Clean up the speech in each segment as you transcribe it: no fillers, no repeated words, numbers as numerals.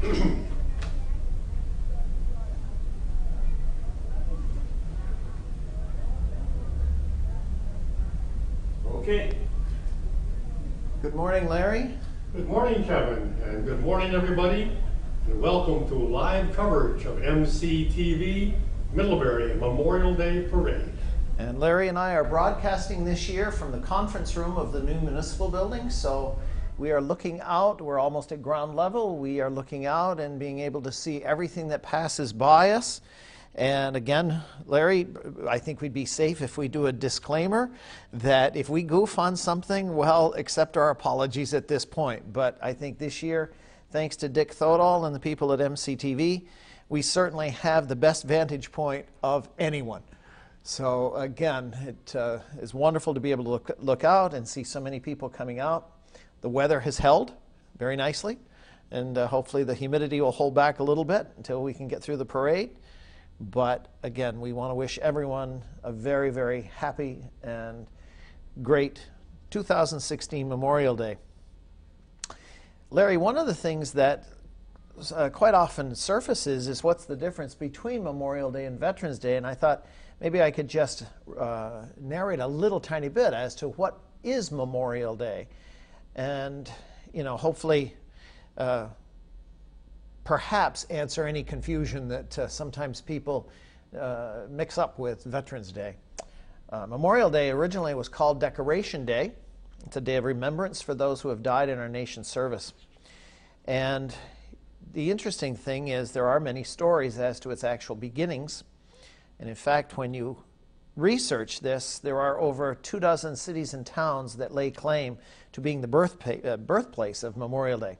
Okay. Good morning, Larry. Good morning, Kevin, and good morning, everybody, and welcome to live coverage of MCTV Middlebury Memorial Day Parade. And Larry and I are broadcasting this year from the conference room of the new municipal building, so we are looking out. We're almost at ground level. We are looking out and being able to see everything that passes by us. And again, Larry, I think we'd be safe if we do a disclaimer that if we goof on something, well, accept our apologies at this point. But I think this year, thanks to Dick Thodall and the people at MCTV, we certainly have the best vantage point of anyone. So again, it is wonderful to be able to look out and see so many people coming out. The weather has held very nicely, and hopefully the humidity will hold back a little bit until we can get through the parade. But again, we want to wish everyone a very, very happy and great 2016 Memorial Day. Larry, one of the things that quite often surfaces is what's the difference between Memorial Day and Veterans Day, and I thought maybe I could just narrate a little tiny bit as to what is Memorial Day, and hopefully perhaps answer any confusion that sometimes people mix up with Veterans Day. Memorial Day originally was called Decoration Day. It's a day of remembrance for those who have died in our nation's service. And the interesting thing is there are many stories as to its actual beginnings. And in fact, when you research this, there are over 24 cities and towns that lay claim to being the birthplace of Memorial Day.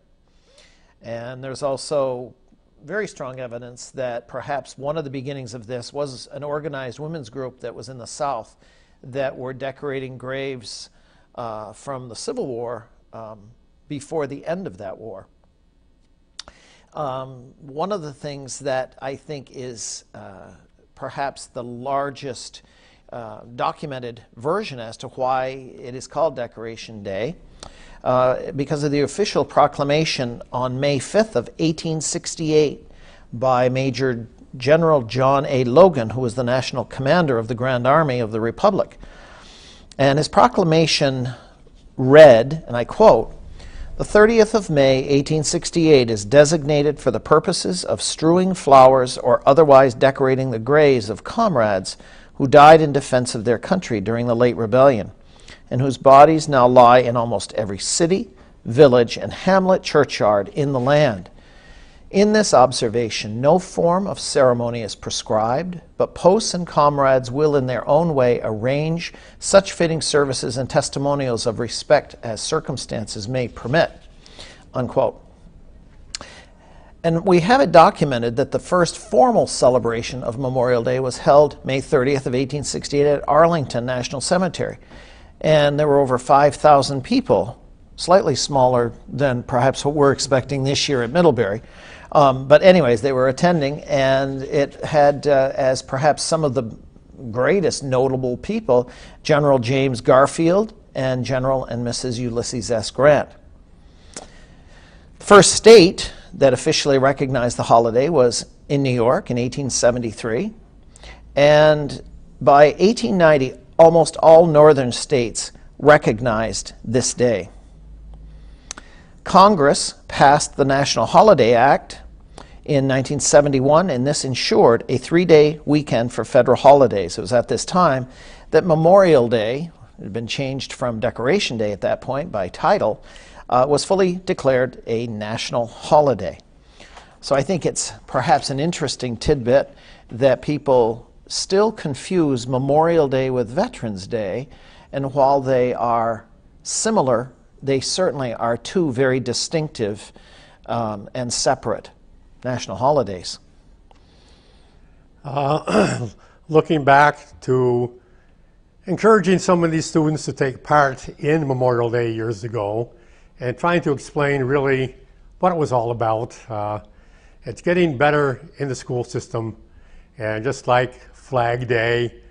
And there's also very strong evidence that perhaps one of the beginnings of this was an organized women's group that was in the South that were decorating graves from the Civil War before the end of that war. One of the things that I think is perhaps the largest documented version as to why it is called Decoration Day because of the official proclamation on May 5th of 1868 by Major General John A. Logan, who was the national commander of the Grand Army of the Republic. And his proclamation read, and I quote, "The 30th of May, 1868 is designated for the purposes of strewing flowers or otherwise decorating the graves of comrades who died in defense of their country during the late rebellion, and whose bodies now lie in almost every city, village, and hamlet churchyard in the land. In this observation, no form of ceremony is prescribed, but posts and comrades will in their own way arrange such fitting services and testimonials of respect as circumstances may permit," unquote. And we have it documented that the first formal celebration of Memorial Day was held May 30th of 1868 at Arlington National Cemetery. And there were over 5,000 people, slightly smaller than perhaps what we're expecting this year at Middlebury. But anyways, they were attending, and it had as perhaps some of the greatest notable people, General James Garfield and General and Mrs. Ulysses S. Grant. The first state that officially recognized the holiday was in New York in 1873. And by 1890, almost all northern states recognized this day. Congress passed the National Holiday Act in 1971, and this ensured a 3-day weekend for federal holidays. It was at this time that Memorial Day, it had been changed from Decoration Day at that point by title, was fully declared a national holiday. So I think it's perhaps an interesting tidbit that people still confuse Memorial Day with Veterans Day, and while they are similar, they certainly are two very distinctive and separate national holidays. Looking back to encouraging some of these students to take part in Memorial Day years ago and trying to explain really what it was all about. It's getting better in the school system, and just like Flag Day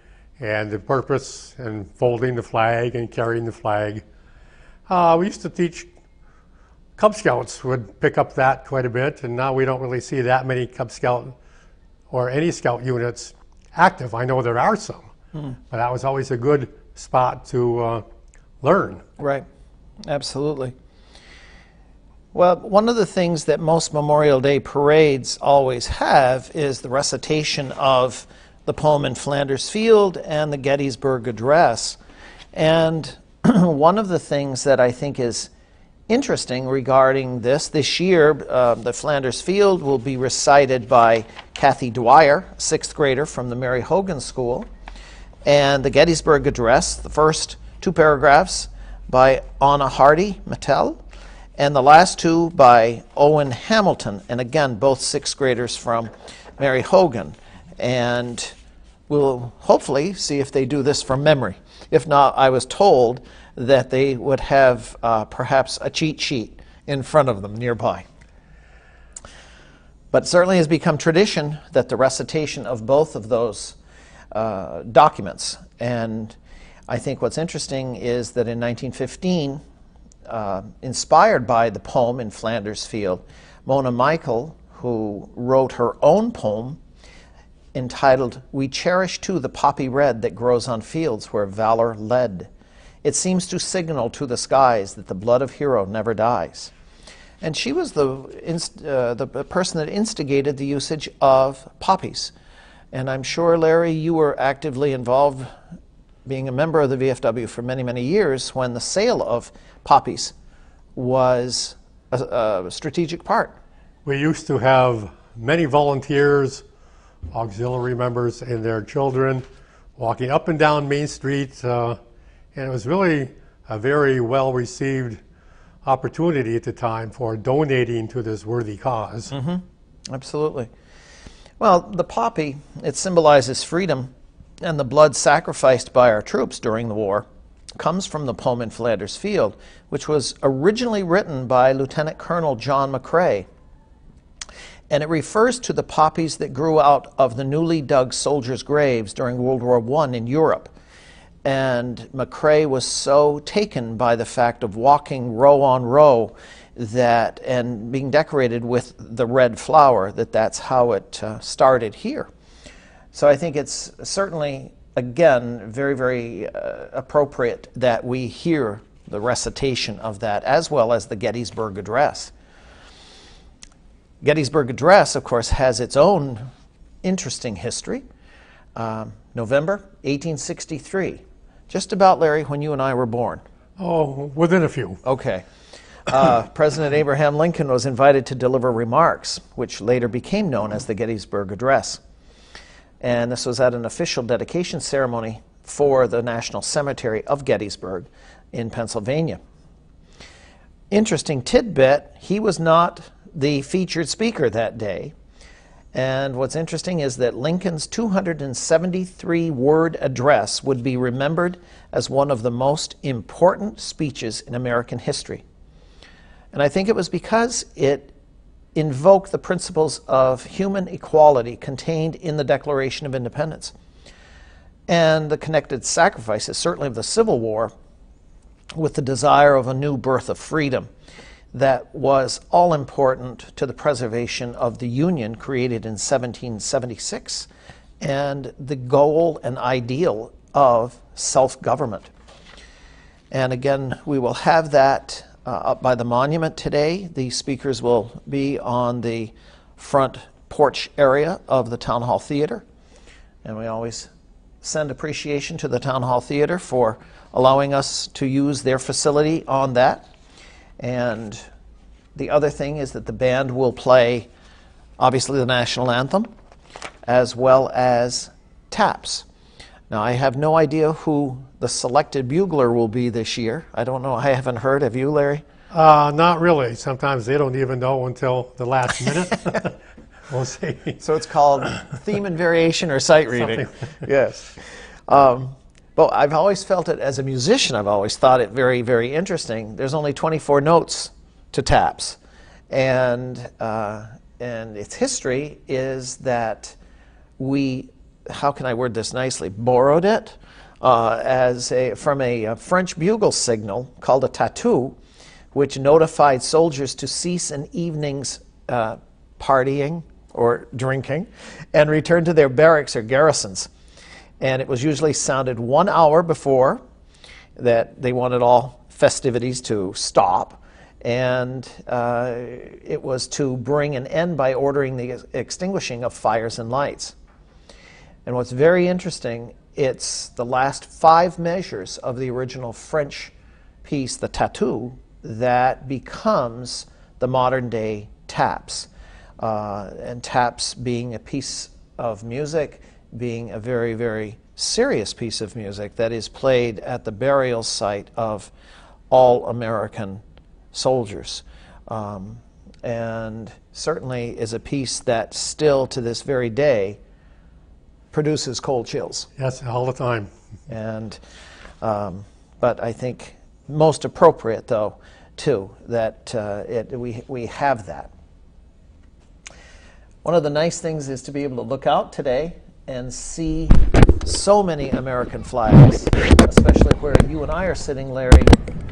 and the purpose and folding the flag and carrying the flag, we used to teach Cub Scouts would pick up that quite a bit, and now we don't really see that many Cub Scout or any Scout units active. I know there are some, but that was always a good spot to learn. Right, absolutely. Well, one of the things that most Memorial Day parades always have is the recitation of the poem in Flanders Field and the Gettysburg Address. And one of the things that I think is interesting regarding this year, the Flanders Field will be recited by Kathy Dwyer, a sixth grader from the Mary Hogan School, and the Gettysburg Address, the first two paragraphs by Anna Hardy Mattel, and the last two by Owen Hamilton, and again, both sixth graders from Mary Hogan. And we'll hopefully see if they do this from memory. If not, I was told that they would have perhaps a cheat sheet in front of them nearby. But it certainly has become tradition that the recitation of both of those documents. And I think what's interesting is that in 1915, inspired by the poem in Flanders Field, Mona Michael, who wrote her own poem entitled, "We cherish too the poppy red that grows on fields where valor led. It seems to signal to the skies that the blood of hero never dies." And she was the person that instigated the usage of poppies. And I'm sure, Larry, you were actively involved, being a member of the VFW for many, many years, when the sale of poppies was a strategic part. We used to have many volunteers, auxiliary members and their children walking up and down Main Street, and it was really a very well-received opportunity at the time for donating to this worthy cause. Absolutely. Well, the poppy, it symbolizes freedom, and the blood sacrificed by our troops during the war comes from the poem in Flanders Field, which was originally written by Lieutenant Colonel John McCrae. And it refers to the poppies that grew out of the newly dug soldiers' graves during World War I in Europe. And McCrae was so taken by the fact of walking row on row that, and being decorated with the red flower, that's how it started here. So I think it's certainly, again, very, very appropriate that we hear the recitation of that, as well as the Gettysburg Address. Gettysburg Address, of course, has its own interesting history. November 1863, just about, Larry, when you and I were born. Oh, within a few. Okay. President Abraham Lincoln was invited to deliver remarks, which later became known as the Gettysburg Address. And this was at an official dedication ceremony for the National Cemetery of Gettysburg in Pennsylvania. Interesting tidbit, he was not the featured speaker that day. And what's interesting is that Lincoln's 273-word address would be remembered as one of the most important speeches in American history. And I think it was because it invoked the principles of human equality contained in the Declaration of Independence and the connected sacrifices, certainly of the Civil War, with the desire of a new birth of freedom that was all important to the preservation of the Union created in 1776 and the goal and ideal of self-government. And again, we will have that up by the monument today. The speakers will be on the front porch area of the Town Hall Theater. And we always send appreciation to the Town Hall Theater for allowing us to use their facility on that. And the other thing is that the band will play, obviously, the national anthem, as well as taps. Now, I have no idea who the selected bugler will be this year. I don't know. I haven't heard. Have you, Larry? Not really. Sometimes they don't even know until the last minute. We'll see. So it's called theme and variation or sight reading. Yes. But I've always felt it as a musician. I've always thought it very, very interesting. There's only 24 notes to taps. And its history is that we, how can I word this nicely, borrowed it from a French bugle signal called a tattoo, which notified soldiers to cease an evening's partying or drinking and return to their barracks or garrisons. And it was usually sounded 1 hour before that they wanted all festivities to stop. And it was to bring an end by ordering the extinguishing of fires and lights. And what's very interesting, it's the last 5 measures of the original French piece, the tattoo, that becomes the modern day taps. And taps being a piece of music, being a very, very serious piece of music that is played at the burial site of all American soldiers. And certainly is a piece that still to this very day produces cold chills. Yes, all the time. And but I think most appropriate, though, too, that we have that. One of the nice things is to be able to look out today and see so many American flags, especially where you and I are sitting, Larry,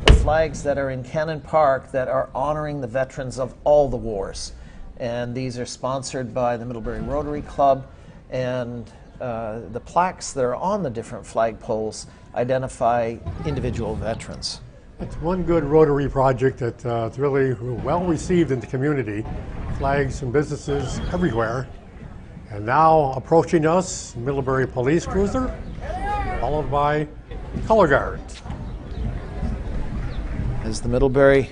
the flags that are in Cannon Park that are honoring the veterans of all the wars. And these are sponsored by the Middlebury Rotary Club, and the plaques that are on the different flagpoles identify individual veterans. It's one good Rotary project that's really well received in the community. Flags and businesses everywhere. And now approaching us, Middlebury Police Cruiser, followed by Color Guard. As the Middlebury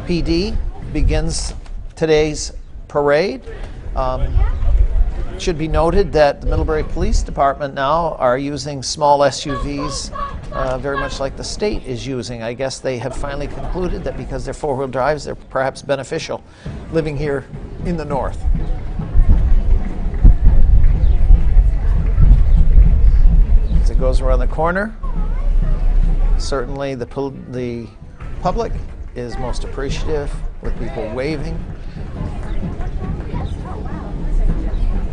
PD begins today's parade, it should be noted that the Middlebury Police Department now are using small SUVs very much like the state is using. I guess they have finally concluded that because they're four-wheel drives, they're perhaps beneficial living here in the north. As it goes around the corner, certainly the public is most appreciative with people waving.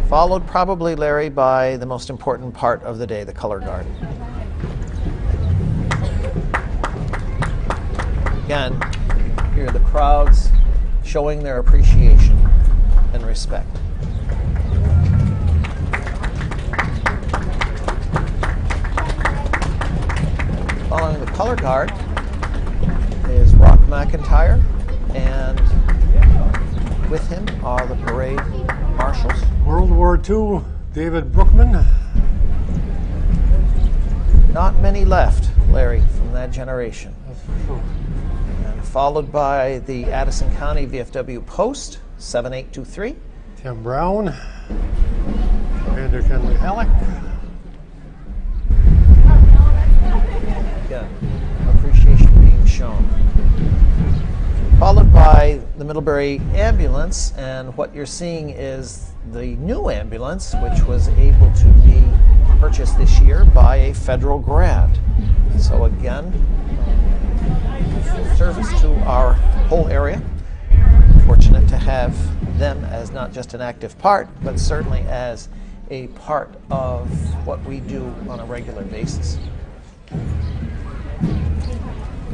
Followed probably, Larry, by the most important part of the day, the color guard. Again, here are the crowds showing their appreciation and respect. Following the color guard is Rock McIntyre, and with him are the parade marshals. World War II, David Brookman. Not many left, Larry, from that generation. That's for sure. And followed by the Addison County VFW Post, 7823. Tim Brown, Commander Kenley Halleck. Again, appreciation being shown. Followed by the Middlebury Ambulance, and what you're seeing is the new ambulance, which was able to be purchased this year by a federal grant. So again, service to our whole area. Fortunate to have them as not just an active part, but certainly as a part of what we do on a regular basis.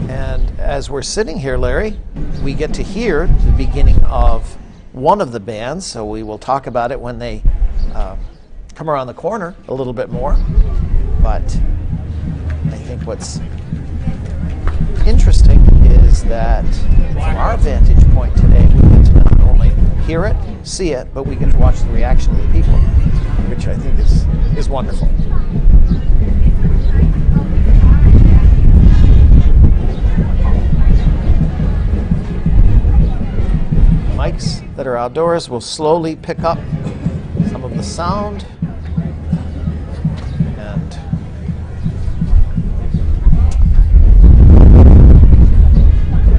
And as we're sitting here, Larry, we get to hear the beginning of one of the bands, so we will talk about it when they come around the corner a little bit more. But I think what's interesting is that from our vantage point today, we get to not only hear it, see it, but we get to watch the reaction of the people, which I think is wonderful. Mics that are outdoors will slowly pick up some of the sound, and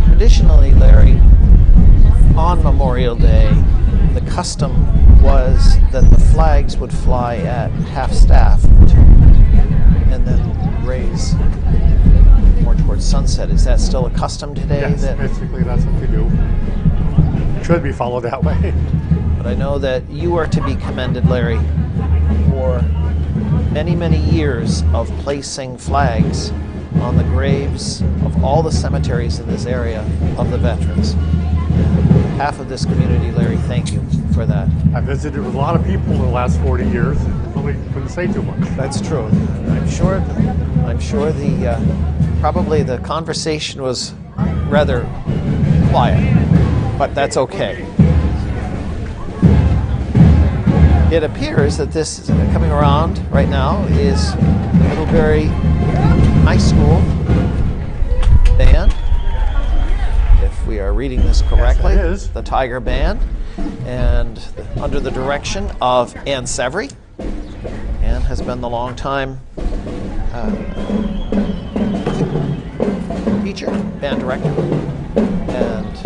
traditionally, Larry, on Memorial Day, the custom was that the flags would fly at half-staff and then raise more towards sunset. Is that still a custom today? Yes, basically that's what we do. Should be followed that way. But I know that you are to be commended, Larry, for many, many years of placing flags on the graves of all the cemeteries in this area of the veterans. Half of this community, Larry, thank you for that. I visited with a lot of people in the last 40 years and really couldn't say too much. That's true. I'm sure the probably the conversation was rather quiet, but that's okay. It appears that this coming around right now is Middlebury High School band. If we are reading this correctly, yes, it is. The Tiger Band, and under the direction of Ann Severy. Ann has been the longtime teacher, band director, and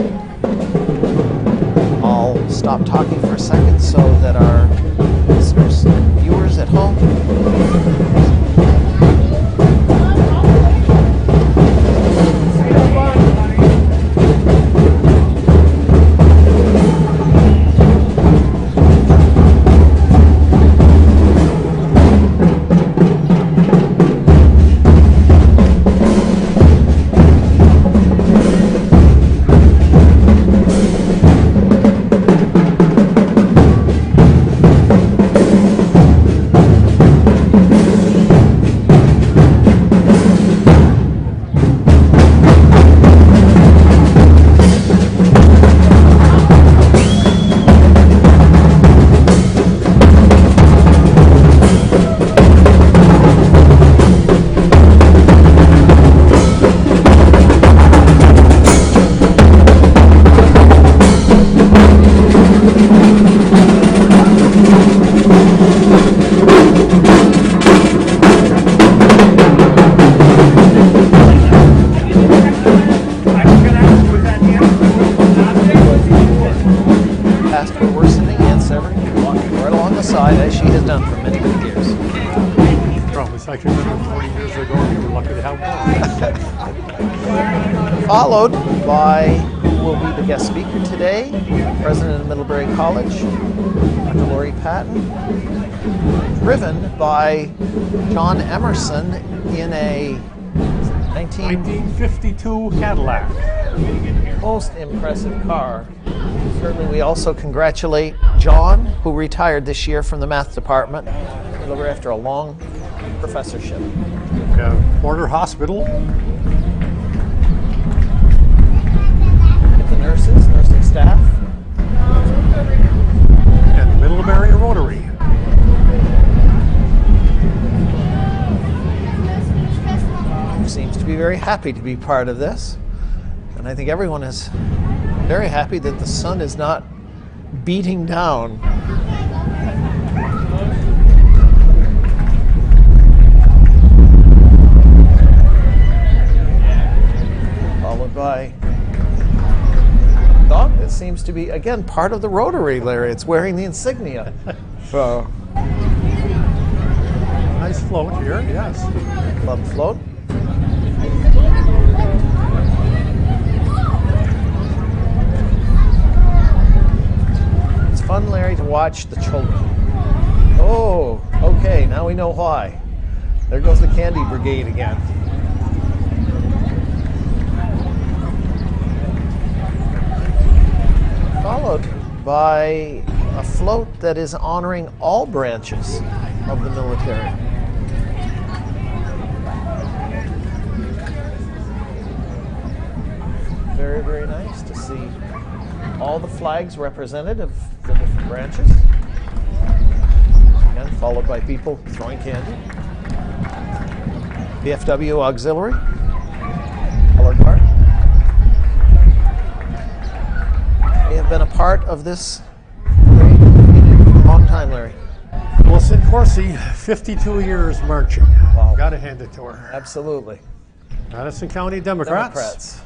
I'll stop talking for a second so that our listeners, viewers at home, followed by who will be the guest speaker today, President of Middlebury College, Dr. Lori Patton, driven by John Emerson in a 1952 Cadillac. Most impressive car. Certainly we also congratulate John, who retired this year from the math department, Middlebury after a long professorship. Porter Hospital. The nurses, nursing staff. And Middlebury Rotary. Seems to be very happy to be part of this. And I think everyone is very happy that the sun is not beating down. Followed by a dog that seems to be, again, part of the Rotary, Larry. It's wearing the insignia. So, nice float here, yes. Club float. It's fun, Larry, to watch the children. Oh, okay, now we know why. There goes the Candy Brigade again. Followed by a float that is honoring all branches of the military. Very, very nice to see all the flags represented of the different branches. Again, followed by people throwing candy. VFW Auxiliary, color guard. They have been a part of this great community for a long time, Larry. Melissa Corsi, 52 years marching. Wow. Gotta hand it to her. Absolutely. Madison County Democrats. Democrats.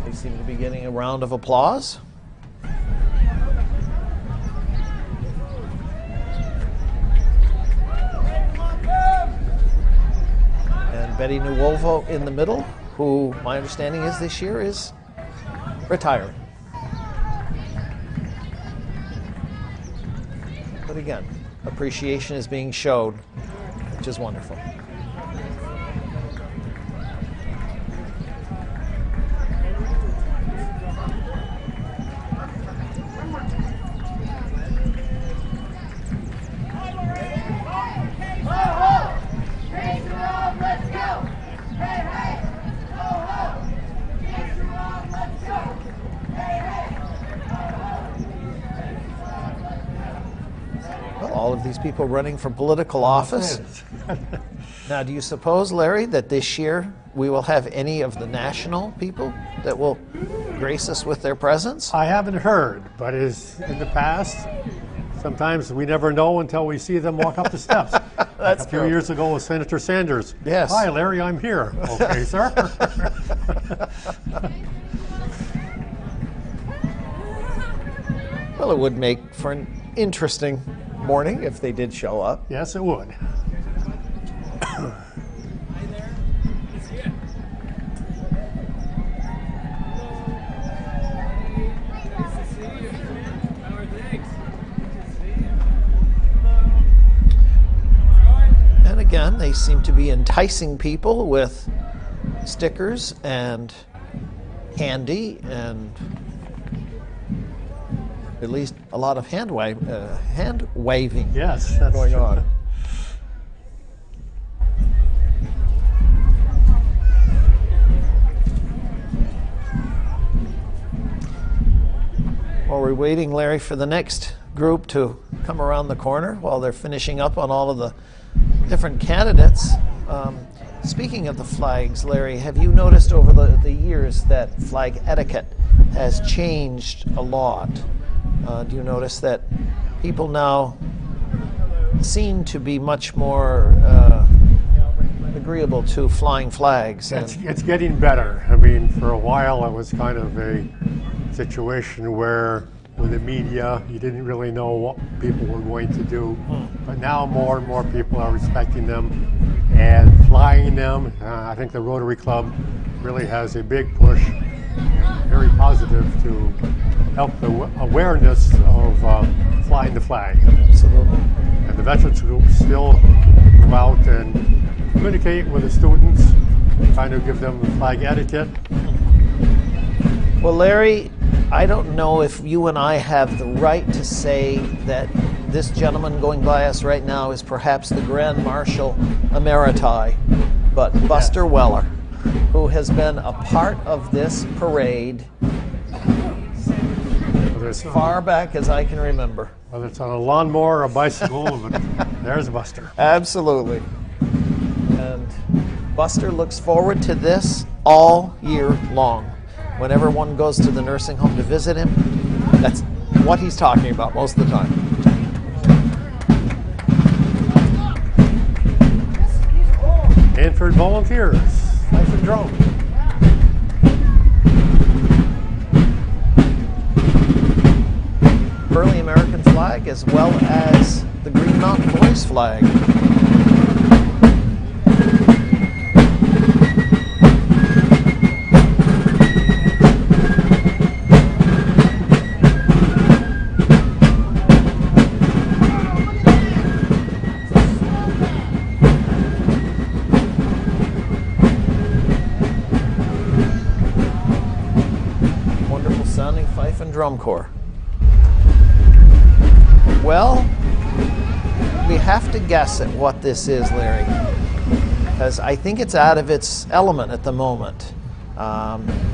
They seem to be getting a round of applause. And Betty Nuovo in the middle, who my understanding is this year is retiring. But again, appreciation is being showed, which is wonderful. All of these people running for political office. Now, do you suppose, Larry, that this year we will have any of the national people that will grace us with their presence? I haven't heard, but as in the past, sometimes we never know until we see them walk up the steps. That's a few true. years ago with Senator Sanders. Yes. Hi, Larry, I'm here. Okay, sir. Well, it would make for an interesting morning if they did show up. Yes, it would. And again, they seem to be enticing people with stickers and candy and at least a lot of hand waving Yes, that's going true. on. While we're waiting, Larry, for the next group to come around the corner while they're finishing up on all of the different candidates. Speaking of the flags, Larry, have you noticed over the years that flag etiquette has changed a lot? Do you notice that people now seem to be much more agreeable to flying flags? It's getting better. I mean, for a while it was kind of a situation where with the media you didn't really know what people were going to do. But now more and more people are respecting them and flying them. I think the Rotary Club really has a big push, very positive, to help the awareness of flying the flag. Absolutely. And the veterans group still go out and communicate with the students, trying to give them flag etiquette. Well, Larry, I don't know if you and I have the right to say that this gentleman going by us right now is perhaps the Grand Marshal Emeriti, but Buster Weller, who has been a part of this parade Whether it's, as far back as I can remember. whether it's on a lawnmower or a bicycle, but there's Buster. Absolutely. And Buster looks forward to this all year long. Whenever one goes to the nursing home to visit him, that's what he's talking about most of the time. Hanford Volunteers, fife and drum. Early American flag as well as the Green Mountain Boys flag. Wonderful sounding fife and drum corps. Well, we have to guess at what this is, Larry, because I think it's out of its element at the moment.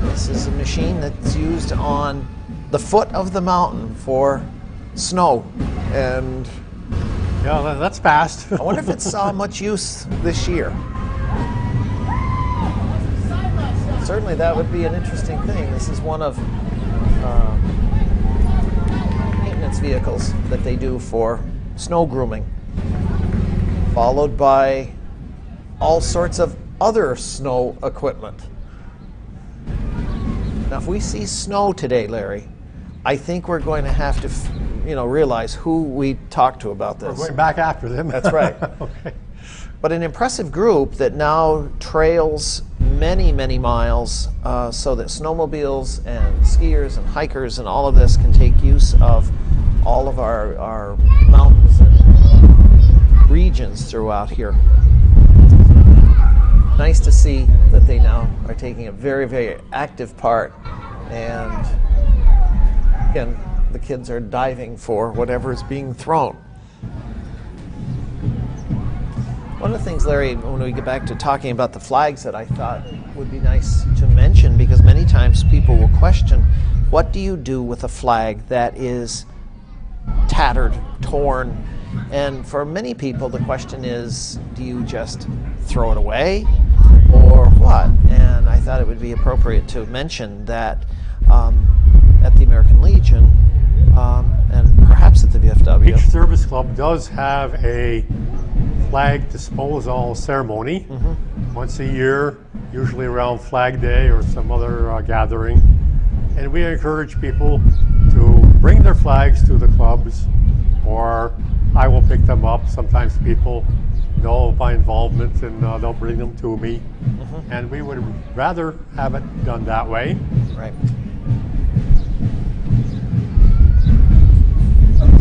This is a machine that's used on the foot of the mountain for snow, and Yeah, that's fast. I wonder if it saw much use this year. Certainly that would be an interesting thing. This is one of maintenance vehicles that they do for snow grooming, followed by all sorts of other snow equipment. Now, if we see snow today, Larry, I think we're going to have to, realize who we talk to about We're this. going back after them. That's right. Okay. But an impressive group that now trails many, many miles so that snowmobiles and skiers and hikers and all of this can take use of all of our mountains and regions throughout here. Nice to see that they now are taking a very, very active part, and again, the kids are diving for whatever is being thrown. One of the things, Larry, when we get back to talking about the flags, that I thought would be nice to mention, because many times people will question, what do you do with a flag that is tattered, torn? And for many people, the question is, do you just throw it away or what? And I thought it would be appropriate to mention that at the American Legion and perhaps at the VFW, Each service club does have a flag disposal ceremony once a year, usually around Flag Day or some other gathering. And we encourage people to bring their flags to the clubs, or I will pick them up. Sometimes people know of my involvement and they'll bring them to me. And we would rather have it done that way. right.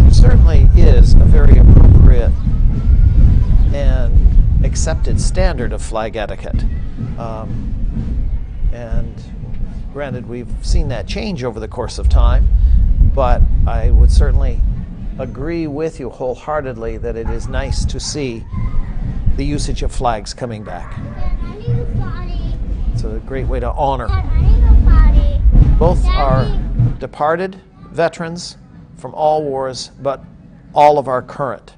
It certainly is a very appropriate and accepted standard of flag etiquette. And granted, we've seen that change over the course of time, but I would certainly agree with you wholeheartedly that it is nice to see the usage of flags coming back. It's a great way to honor both our departed veterans from all wars, but all of our current.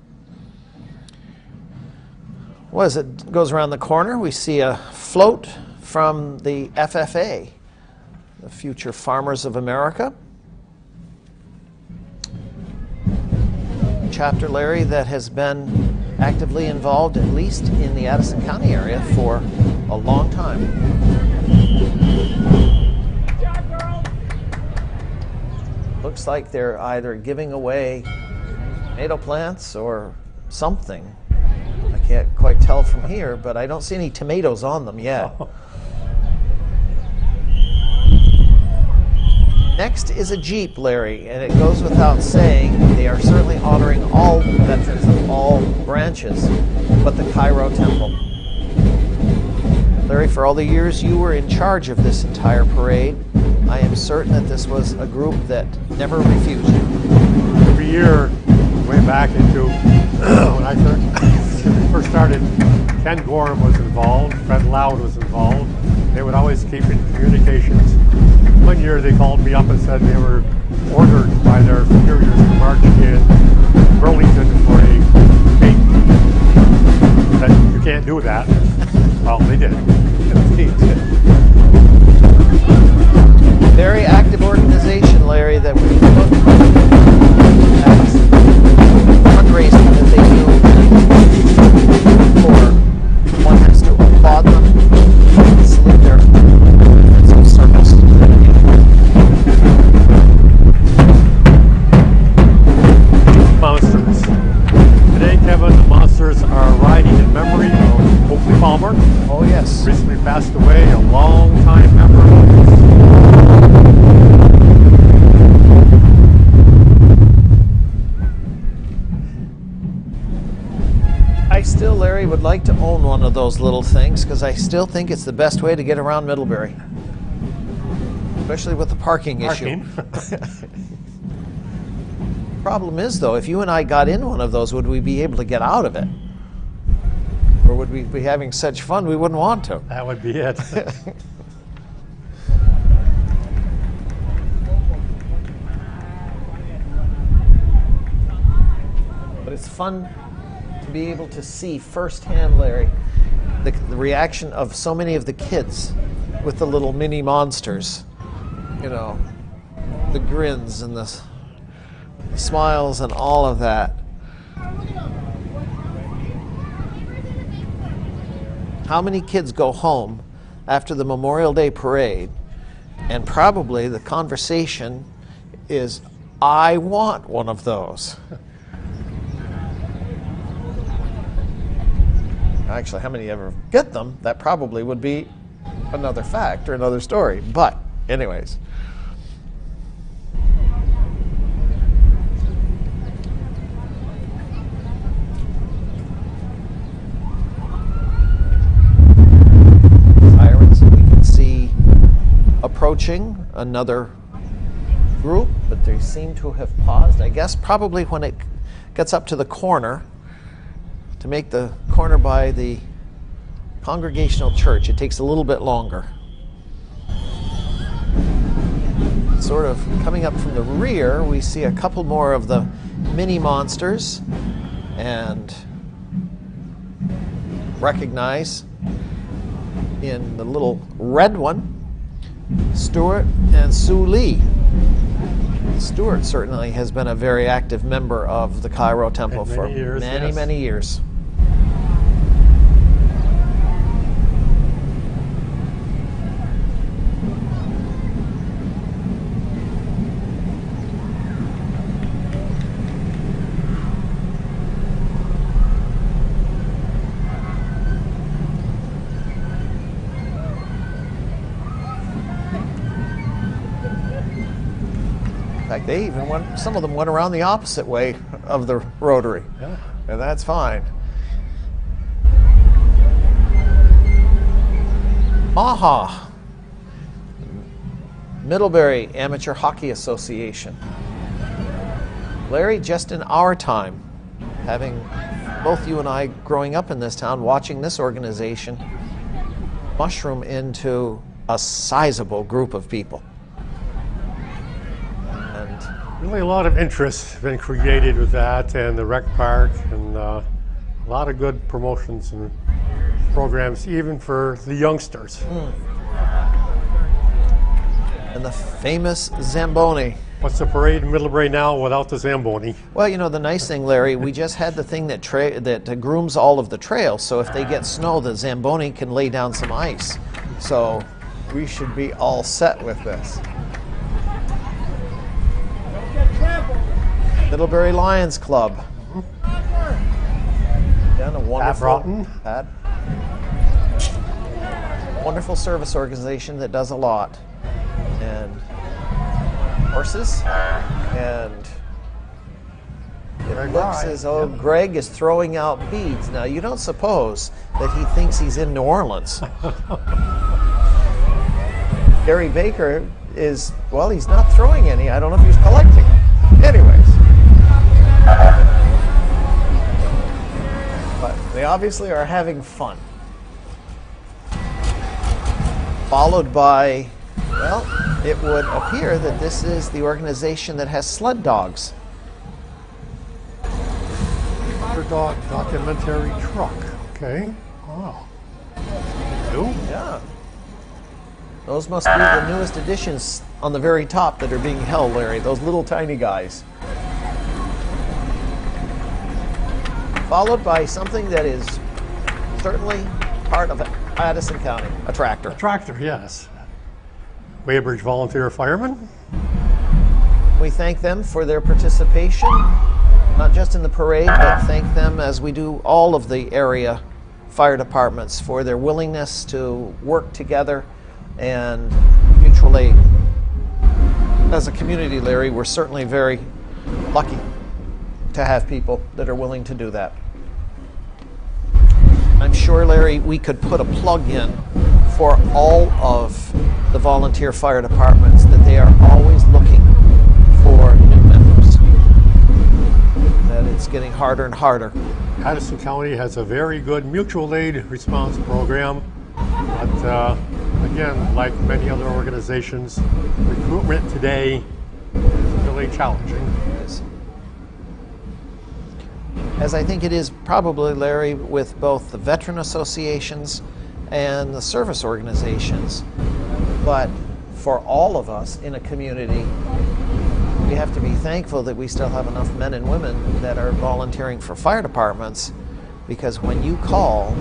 Well, as it goes around the corner, we see a float from the FFA, the Future Farmers of America. Chapter, Larry, that has been actively involved, at least in the Addison County area, for a long time. Looks like they're either giving away tomato plants or something. I can't quite tell from here, but I don't see any tomatoes on them yet. Next is a Jeep, Larry, and it goes without saying they are certainly honoring all veterans of all branches, but the Cairo Temple. Larry, for all the years you were in charge of this entire parade, I am certain that this was a group that never refused you. Every year, way back into when I first started, Ken Gorham was involved, Fred Loud was involved. They would always keep in communications. One year they called me up and said they were ordered by their superiors to march in Burlington for a fake. That you can't do that. Well, they did. Very active organization, Larry, that we look at fundraising that they do for. One has to applaud them and salute their efforts of service. Monsters. Today, Kevin, the Monsters are riding in memory of Oakley Palmer. Oh, yes. Recently passed away, a long-time member of I still, Larry, would like to own one of those little things because I still think it's the best way to get around Middlebury, especially with the parking issue. Problem is, though, if you and I got in one of those, would we be able to get out of it? Or would we be having such fun we wouldn't want to? That would be it. But it's fun to be able to see firsthand, Larry, the reaction of so many of the kids with the little mini monsters. You know, the grins and the smiles and all of that. How many kids go home after the Memorial Day parade and probably the conversation is, I want one of those. Actually, how many ever get them? That probably would be another fact or another story. But anyways. approaching another group, but they seem to have paused. I guess probably when it gets up to the corner, to make the corner by the Congregational Church, it takes a little bit longer. Sort of coming up from the rear, we see a couple more of the mini monsters and recognize in the little red one Stuart and Sue Lee. Stuart certainly has been a very active member of the Cairo Temple for many years. They even went, some of them went around the opposite way of the rotary. Yeah. And that's fine. MAHA, Middlebury Amateur Hockey Association. Larry, just in our time, having both you and I growing up in this town, watching this organization mushroom into a sizable group of people. Really a lot of interest has been created with that and the rec park, and a lot of good promotions and programs even for the youngsters. And the famous Zamboni. What's the parade in Middlebury now without the Zamboni? Well, you know, the nice thing, Larry, we just had the thing that grooms all of the trails, so if they get snow, the Zamboni can lay down some ice. So we should be all set with this. Middlebury Lions Club. Again, a wonderful, wonderful service organization that does a lot. And horses. And it looks as though Greg is throwing out beads. Now, you don't suppose that he thinks he's in New Orleans. Gary Baker is, well, he's not throwing any. I don't know if he's collecting them. Anyways. But they obviously are having fun. Followed by, well, it would appear that this is the organization that has sled dogs. Dog documentary truck. Okay. Wow. New? Yeah. Those must be the newest additions on the very top that are being held, Larry. Those little tiny guys. Followed by something that is certainly part of Addison County, a tractor. A tractor, yes. Weybridge Volunteer Firemen. We thank them for their participation, not just in the parade, but thank them as we do all of the area fire departments for their willingness to work together and mutual aid. As a community, Larry, we're certainly very lucky to have people that are willing to do that. I'm sure, Larry, we could put a plug in for all of the volunteer fire departments that they are always looking for new members. That it's getting harder and harder. Addison County has a very good mutual aid response program, but again, like many other organizations, recruitment today is really challenging. As I think it is probably, Larry, with both the veteran associations and the service organizations. But for all of us in a community, we have to be thankful that we still have enough men and women that are volunteering for fire departments, because when you call,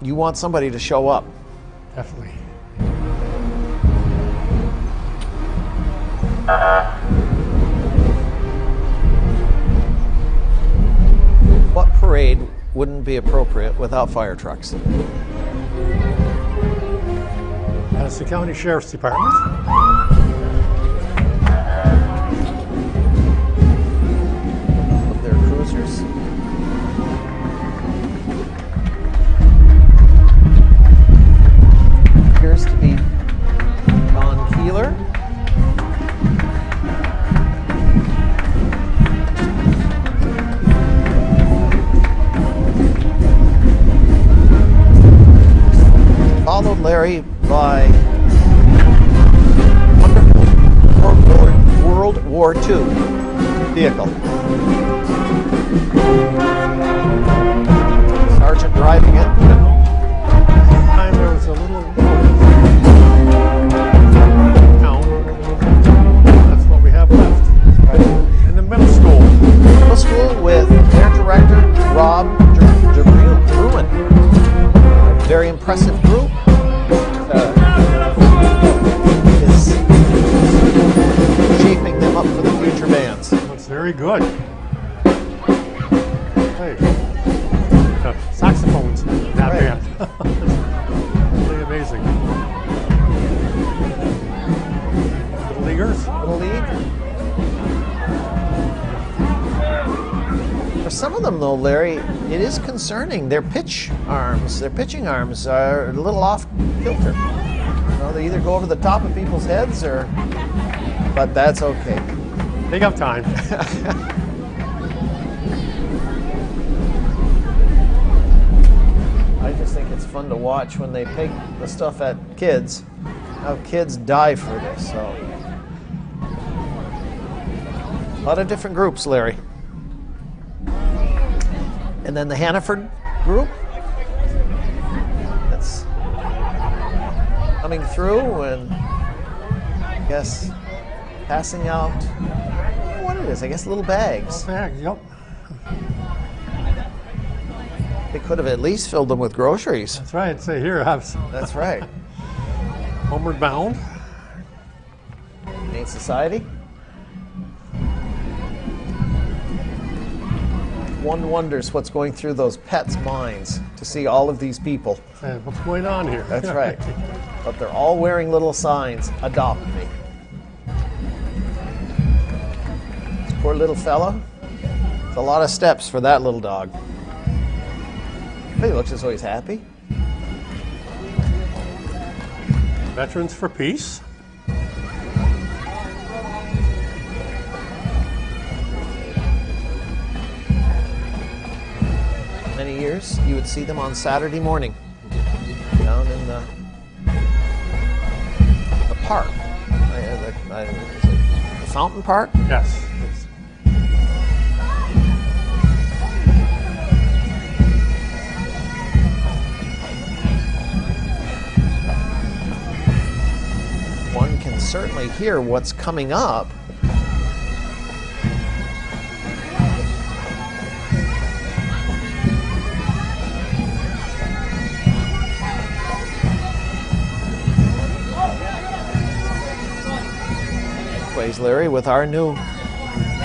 you want somebody to show up. Definitely. What parade wouldn't be appropriate without fire trucks? Addison County Sheriff's Department. Of their cruisers. Appears to be by wonderful World War II vehicle. Sergeant driving it. Time there was a little town. That's what we have left. In the middle school. Middle school with their director, Rob Bruin. A very impressive group. Is shaping them up for the future bands. That's very good. Hey, saxophones in that Right. band. Really amazing. Little leaguers. Little league. For some of them, though, Larry, it is concerning. Their pitching arms are a little off kilter. You know, they either go over the top of people's heads or, but that's okay. They got time. I just think it's fun to watch when they peg the stuff at kids, how kids die for this. So, a lot of different groups, Larry. And then the Hannaford group that's coming through and I guess passing out, I don't know what it is, I guess little bags. Yep. They could have at least filled them with groceries. That's right. Say here, have some. That's right. Homeward bound. Humane Society. One wonders what's going through those pets' minds to see all of these people. Say, what's going on here? That's right. But they're all wearing little signs, adopt me. This poor little fella. It's a lot of steps for that little dog. But he looks as though he's happy. Veterans for Peace. Many years, you would see them on Saturday morning down in the park. The fountain park? Yes. One can certainly hear what's coming up. Larry, with our new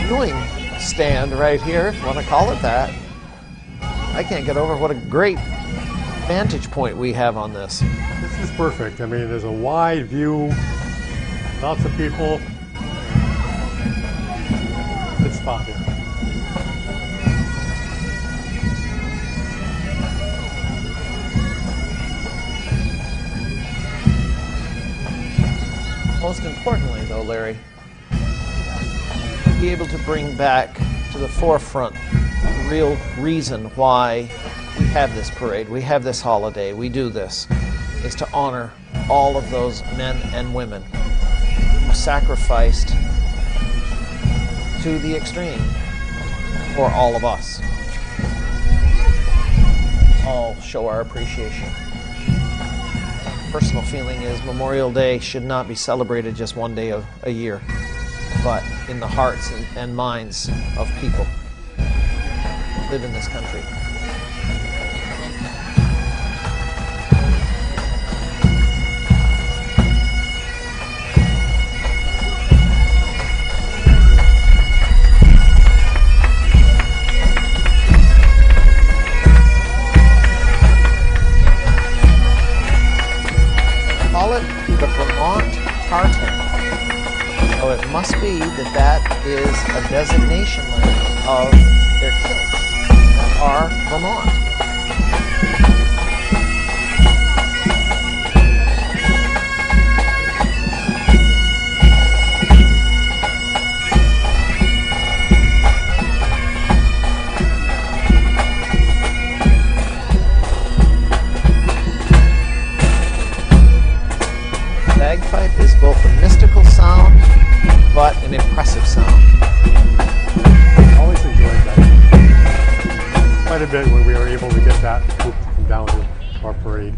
viewing stand right here, if you want to call it that. I can't get over what a great vantage point we have on this. This is perfect. I mean, there's a wide view, lots of people. Good spot here. Most importantly, though, Larry, be able to bring back to the forefront the real reason why we have this parade, we have this holiday, we do this, is to honor all of those men and women who sacrificed to the extreme for all of us. All show our appreciation. Personal feeling is Memorial Day should not be celebrated just one day of a year, but in the hearts and minds of people who live in this country. Call it the Vermont Tartan. So it must be that is a designation of their kilts that are Vermont. impressive sound. Always enjoyed that quite a bit when we were able to get that group to come down to our parade.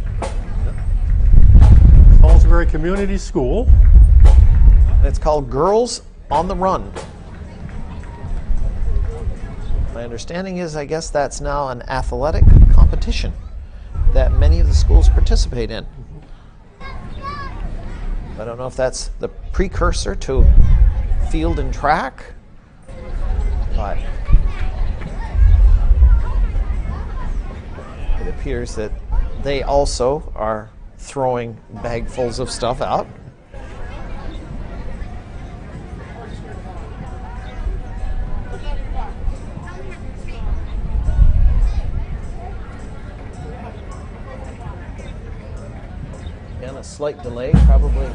Salisbury Community School. It's called Girls on the Run. My understanding is, I guess that's now an athletic competition that many of the schools participate in. I don't know if that's the precursor to field and track, but it appears that they also are throwing bagfuls of stuff out. Again, a slight delay, probably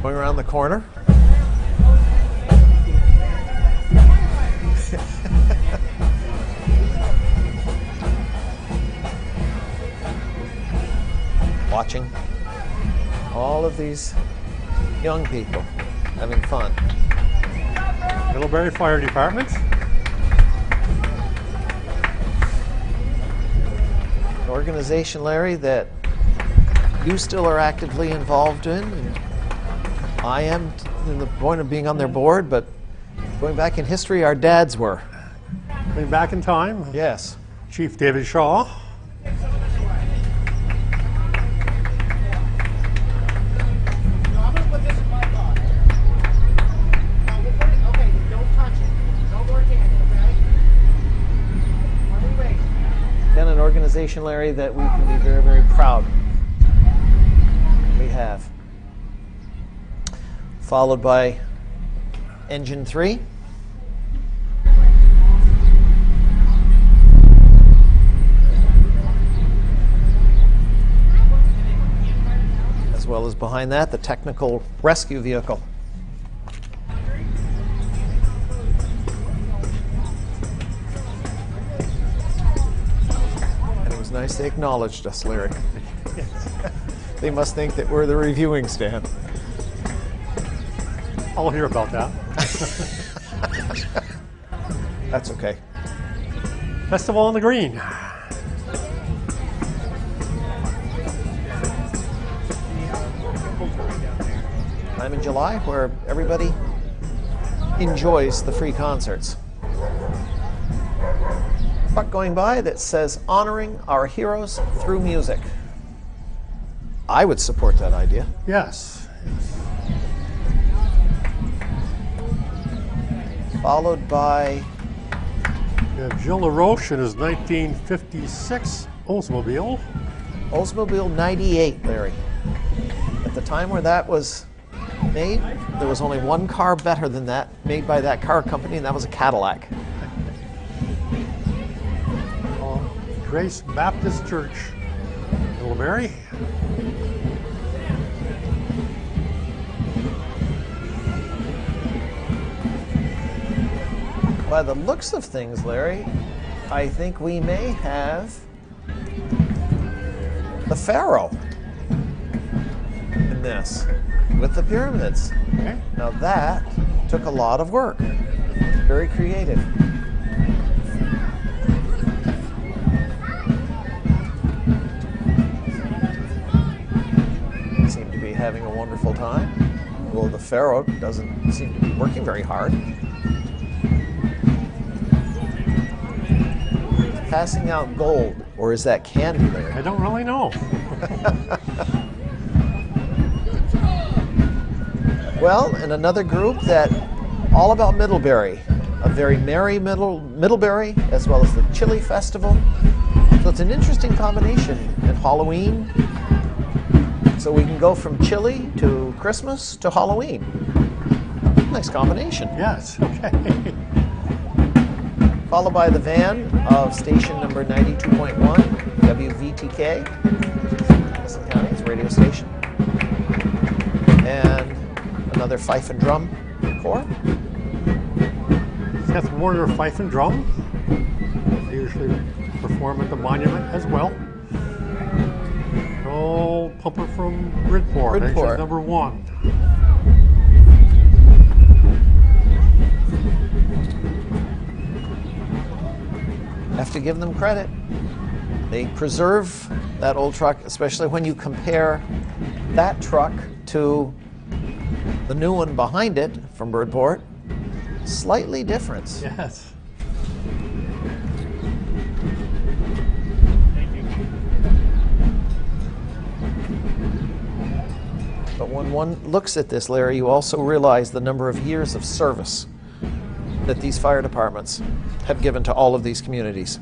going around the corner. Watching all of these young people having fun. Middlebury Fire Department. An organization, Larry, that you still are actively involved in, and I am in the point of being on their board, but going back in history, our dads were. Going back in time, Yes. Chief David Shaw. Again, an organization, Larry, that we can be very, very proud we have. Followed by Engine 3. As well as behind that, the technical rescue vehicle. And it was nice they acknowledged us, Larry. They must think that we're the reviewing stand. I'll hear about that. That's okay. Festival on the Green. Time in July where everybody enjoys the free concerts. Truck going by that says honoring our heroes through music. I would support that idea. Yes. Followed by Jill LaRoche in his 1956 Oldsmobile. Oldsmobile 98, Larry. At the time where that was made, there was only one car better than that made by that car company, and that was a Cadillac. Grace Baptist Church, Middlebury. By the looks of things, Larry, I think we may have the Pharaoh in this with the pyramids. Okay. Now that took a lot of work. Very creative. Seem to be having a wonderful time. Well, the Pharaoh doesn't seem to be working very hard. Passing out gold, or is that candy there? I don't really know. Well, and another group that all about Middlebury, a very merry Middlebury, as well as the Chili Festival. So it's an interesting combination at Halloween. So we can go from chili to Christmas to Halloween. Nice combination. Yes, okay. Followed by the van of station number 92.1, WVTK, Madison County's radio station. And another fife and drum corps. Seth Warner Fife and Drum. They usually perform at the monument as well. Old pumper from Bridport, Bridport. engine number 1. have to give them credit. They preserve that old truck, especially when you compare that truck to the new one behind it from Birdport. Slightly different. Yes. But when one looks at this, Larry, you also realize the number of years of service that these fire departments have given to all of these communities.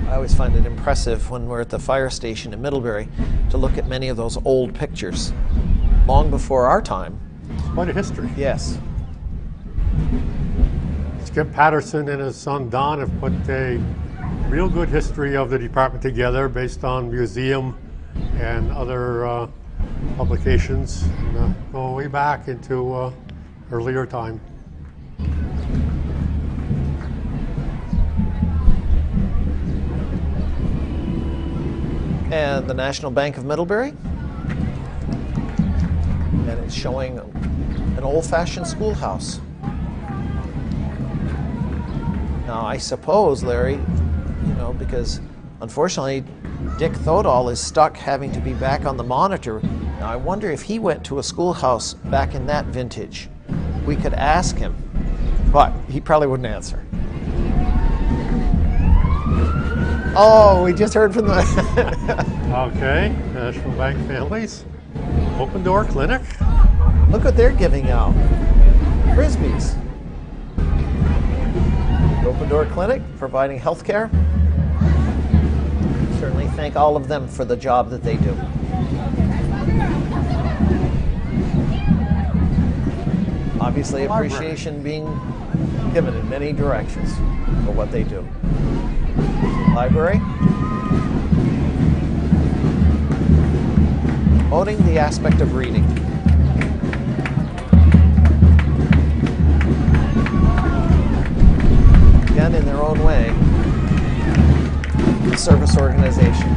I always find it impressive when we're at the fire station in Middlebury to look at many of those old pictures, long before our time. Quite a history. Yes. Skip Patterson and his son Don have put a real good history of the department together based on museum and other publications, and go way back into earlier time. And the National Bank of Middlebury. And it's showing an old-fashioned schoolhouse. Now, I suppose, Larry, because unfortunately Dick Thodall is stuck having to be back on the monitor. Now, I wonder if he went to a schoolhouse back in that vintage. We could ask him, but he probably wouldn't answer. Oh, we just heard from the... Okay, National Bank Families, Open Door Clinic. Look what they're giving out. Frisbees. Open Door Clinic, providing health care. Certainly thank all of them for the job that they do. Obviously, appreciation being given in many directions for what they do. Library. Promoting the aspect of reading. Again, in their own way, a service organization.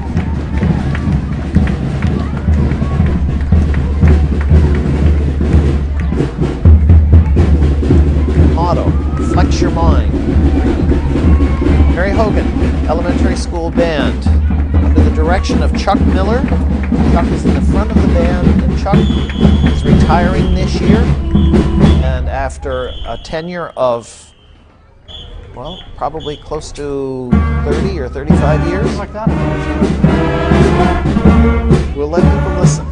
Motto, flex your mind. Mary Hogan, Elementary School Band, under the direction of Chuck Miller. Chuck is in the front of the band, and Chuck is retiring this year. And after a tenure of, well, probably close to 30 or 35 years. Like that. We'll let people listen.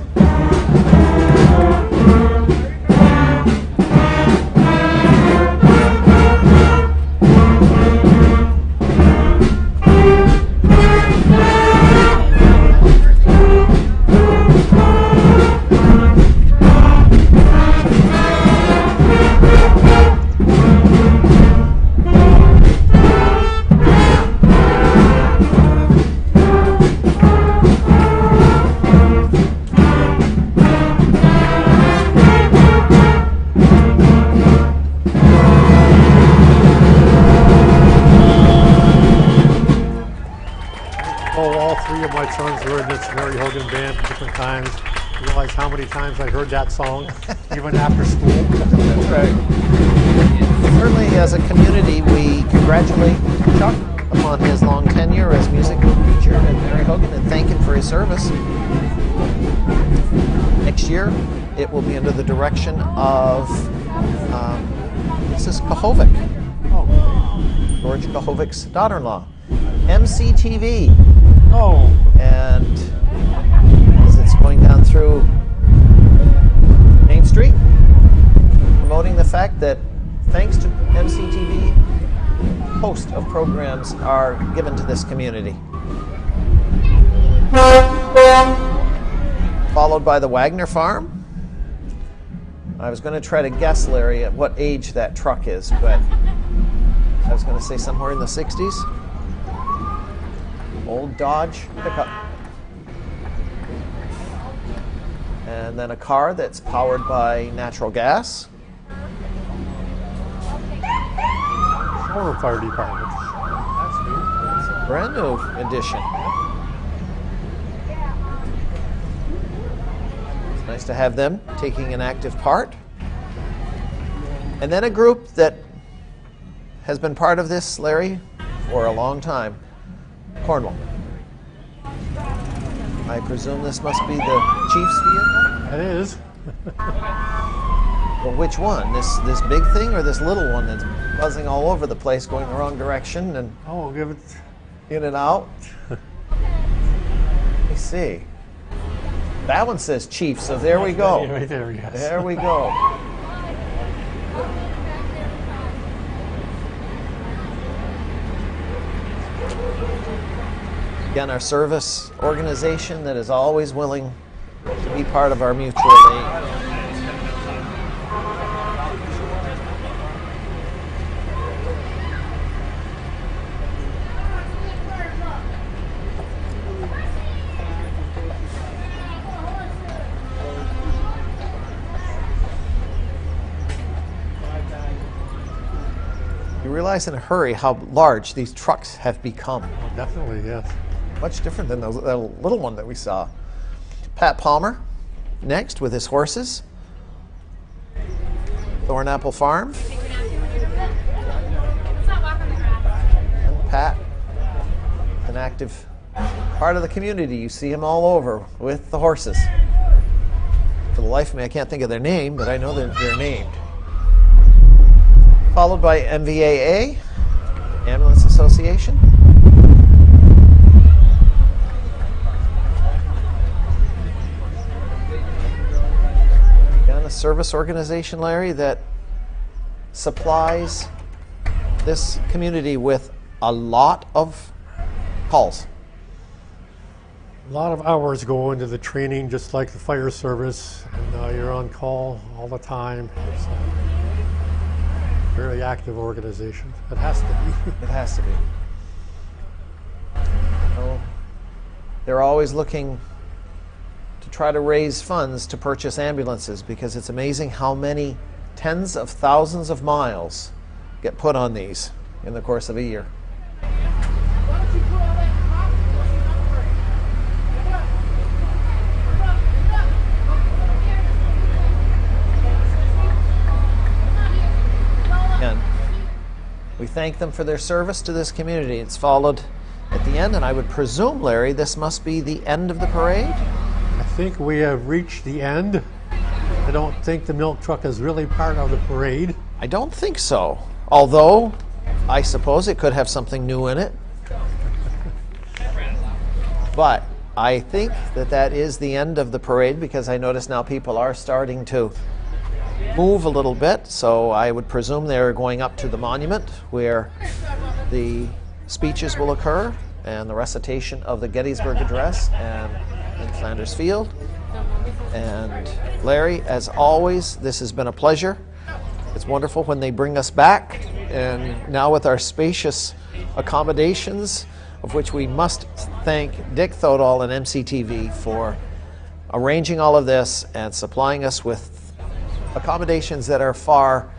Mary Hogan Band at different times. I realize how many times I heard that song, even after school. That's right. Certainly, as a community, we congratulate Chuck upon his long tenure as music teacher at Mary Hogan and thank him for his service. Next year, it will be under the direction of Mrs. Kahovic, George Kahovic's daughter-in-law. MCTV. Oh. And as it's going down through Main Street, promoting the fact that thanks to MCTV, a host of programs are given to this community. Followed by the Wagner Farm. I was going to try to guess, Larry, at what age that truck is, but I was going to say somewhere in the 60s. Old Dodge pickup. And then a car that's powered by natural gas. Shore Fire Department. That's new. It's a brand new addition. It's nice to have them taking an active part. And then a group that has been part of this, Larry, for a long time. Cornwall. I presume this must be the chief's vehicle? It is. Well, which one? This big thing or this little one that's buzzing all over the place, going the wrong direction and Oh, we'll give it. in and out? Let me see. That one says chief, so there we go. Right there, yes. There we go. Again, our service organization that is always willing to be part of our mutual aid. You realize in a hurry how large these trucks have become. Oh, definitely, yes. Much different than the little one that we saw. Pat Palmer, next with his horses. Thornapple Farm. And Pat, an active part of the community. You see him all over with the horses. For the life of me, I can't think of their name, but I know they're named. Followed by MVAA, Ambulance Association. And a service organization, Larry, that supplies this community with a lot of calls. A lot of hours go into the training, just like the fire service, and you're on call all the time. It's a very active organization. It has to be. It has to be. Oh, they're always looking to try to raise funds to purchase ambulances, because it's amazing how many tens of thousands of miles get put on these in the course of a year. And we thank them for their service to this community. It's followed at the end, and I would presume, Larry, this must be the end of the parade? I think we have reached the end. I don't think the milk truck is really part of the parade. I don't think so. Although, I suppose it could have something new in it. But I think that is the end of the parade, because I notice now people are starting to move a little bit. So I would presume they're going up to the monument where the speeches will occur and the recitation of the Gettysburg Address and in Flanders Field. And Larry, as always, this has been a pleasure. It's wonderful when they bring us back, and now with our spacious accommodations, of which we must thank Dick Thodall and MCTV for arranging all of this and supplying us with accommodations that are far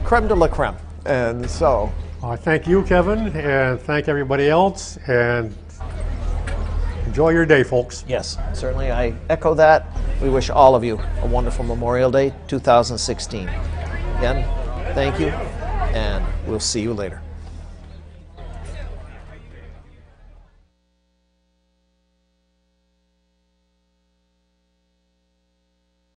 creme de la creme. And so I thank you, Kevin, and thank everybody else, and enjoy your day, folks. yes, certainly I echo that. We wish all of you a wonderful Memorial Day 2016. Again, thank you, and we'll see you later.